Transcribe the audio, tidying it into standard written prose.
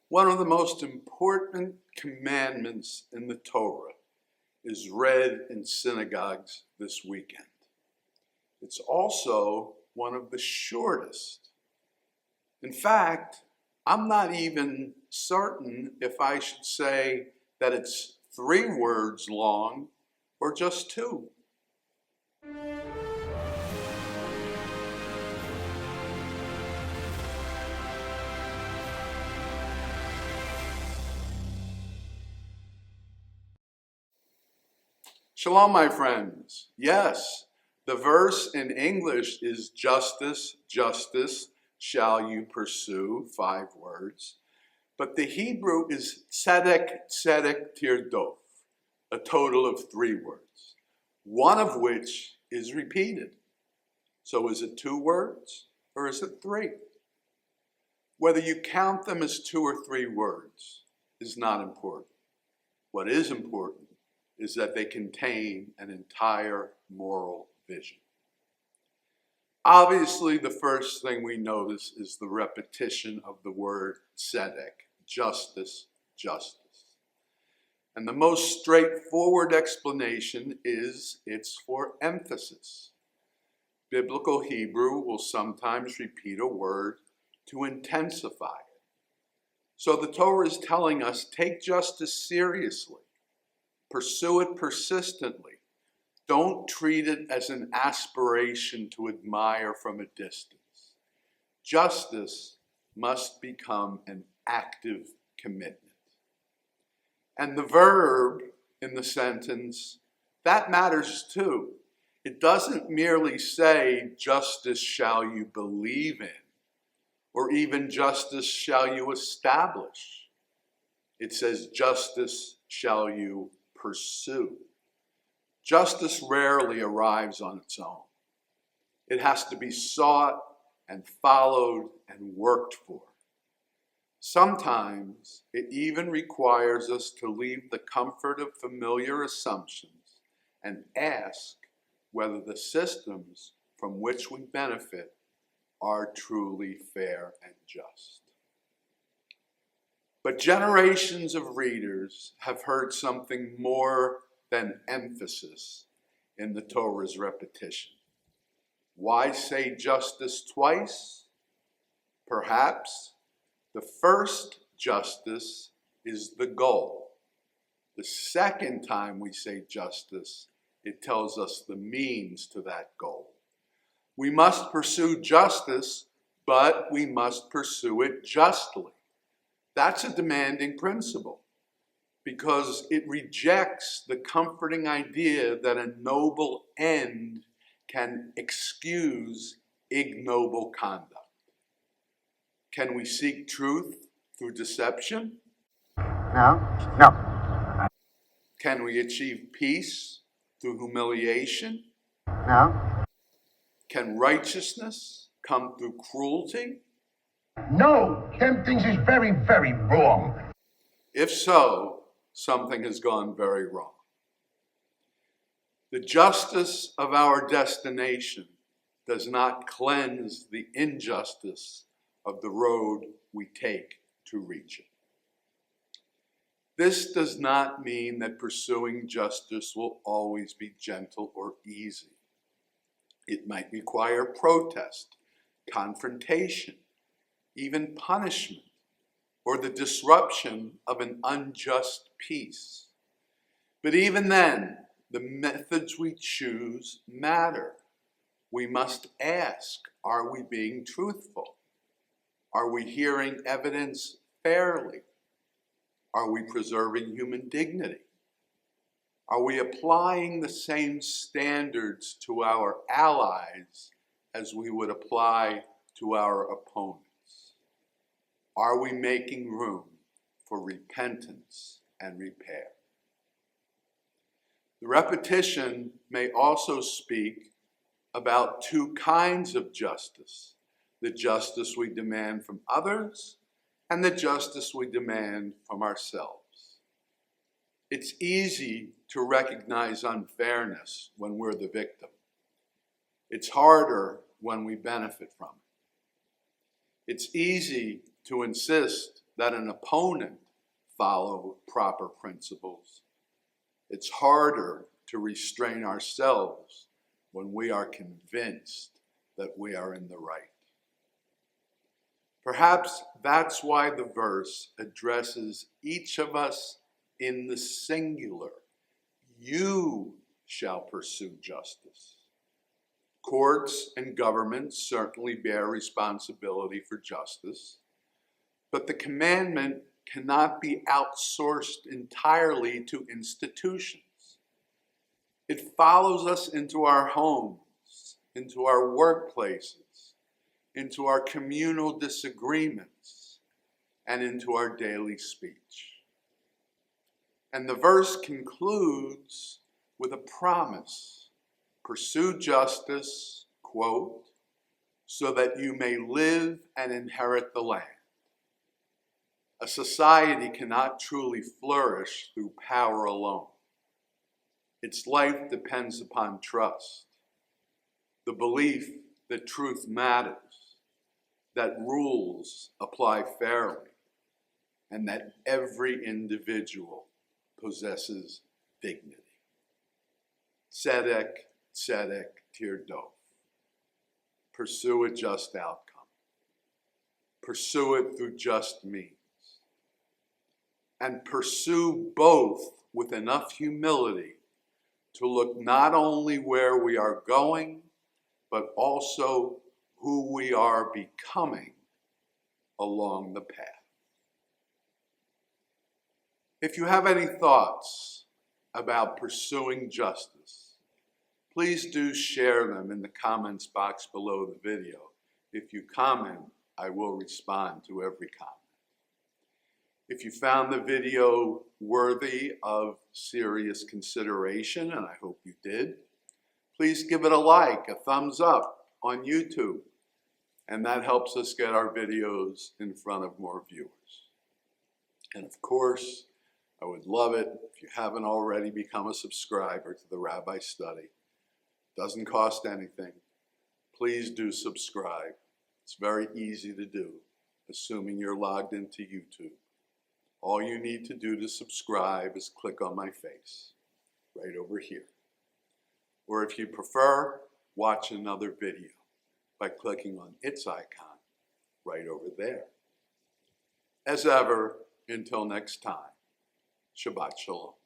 One of the most important commandments in the Torah is read in synagogues this weekend. It's also one of the shortest. In fact, I'm not even certain if I should say that it's 3 words long or just 2. Shalom, my friends. Yes, the verse in English is justice, justice shall you pursue, 5 words. But the Hebrew is tzedek, tzedek tirdof, a total of 3 words, one of which is repeated. So is it 2 words or is it 3? Whether you count them as 2 or 3 words is not important. What is important is that they contain an entire moral vision. Obviously, the first thing we notice is the repetition of the word tzedek, justice, justice. And the most straightforward explanation is it's for emphasis. Biblical Hebrew will sometimes repeat a word to intensify it. So the Torah is telling us, take justice seriously. Pursue it persistently. Don't treat it as an aspiration to admire from a distance. Justice must become an active commitment. And the verb in the sentence, that matters too. It doesn't merely say, justice shall you believe in, or even justice shall you establish. It says, justice shall you pursue. Justice rarely arrives on its own. It has to be sought and followed and worked for. Sometimes it even requires us to leave the comfort of familiar assumptions and ask whether the systems from which we benefit are truly fair and just. But generations of readers have heard something more than emphasis in the Torah's repetition. Why say justice twice? Perhaps the first justice is the goal. The second time we say justice, it tells us the means to that goal. We must pursue justice, but we must pursue it justly. That's a demanding principle because it rejects the comforting idea that a noble end can excuse ignoble conduct. Can we seek truth through deception? No. Can we achieve peace through humiliation? No. Can righteousness come through cruelty? No. Them things is very, very wrong. If so, something has gone very wrong. The justice of our destination does not cleanse the injustice of the road we take to reach it. This does not mean that pursuing justice will always be gentle or easy. It might require protest, confrontation, even punishment, or the disruption of an unjust peace. But even then, the methods we choose matter. We must ask, are we being truthful? Are we hearing evidence fairly? Are we preserving human dignity? Are we applying the same standards to our allies as we would apply to our opponents? Are we making room for repentance and repair? The repetition may also speak about 2 kinds of justice: the justice we demand from others and the justice we demand from ourselves. It's easy to recognize unfairness when we're the victim. It's harder when we benefit from it. It's easy to insist that an opponent follow proper principles. It's harder to restrain ourselves when we are convinced that we are in the right. Perhaps that's why the verse addresses each of us in the singular. You shall pursue justice. Courts and governments certainly bear responsibility for justice, but the commandment cannot be outsourced entirely to institutions. It follows us into our homes, into our workplaces, into our communal disagreements, and into our daily speech. And the verse concludes with a promise: pursue justice, quote, so that you may live and inherit the land. A society cannot truly flourish through power alone. Its life depends upon trust, the belief that truth matters, that rules apply fairly, and that every individual possesses dignity. Tzedek, tzedek, tirdof. Pursue a just outcome. Pursue it through just means. And pursue both with enough humility to look not only where we are going, but also who we are becoming along the path. If you have any thoughts about pursuing justice, please do share them in the comments box below the video. If you comment, I will respond to every comment. If you found the video worthy of serious consideration, and I hope you did, please give it a like, a thumbs up on YouTube, and that helps us get our videos in front of more viewers. And of course, I would love it if you haven't already become a subscriber to the Rabbi Study. Doesn't cost anything. Please do subscribe. It's very easy to do, assuming you're logged into YouTube. All you need to do to subscribe is click on my face, right over here. Or if you prefer, watch another video by clicking on its icon right over there. As ever, until next time, Shabbat Shalom.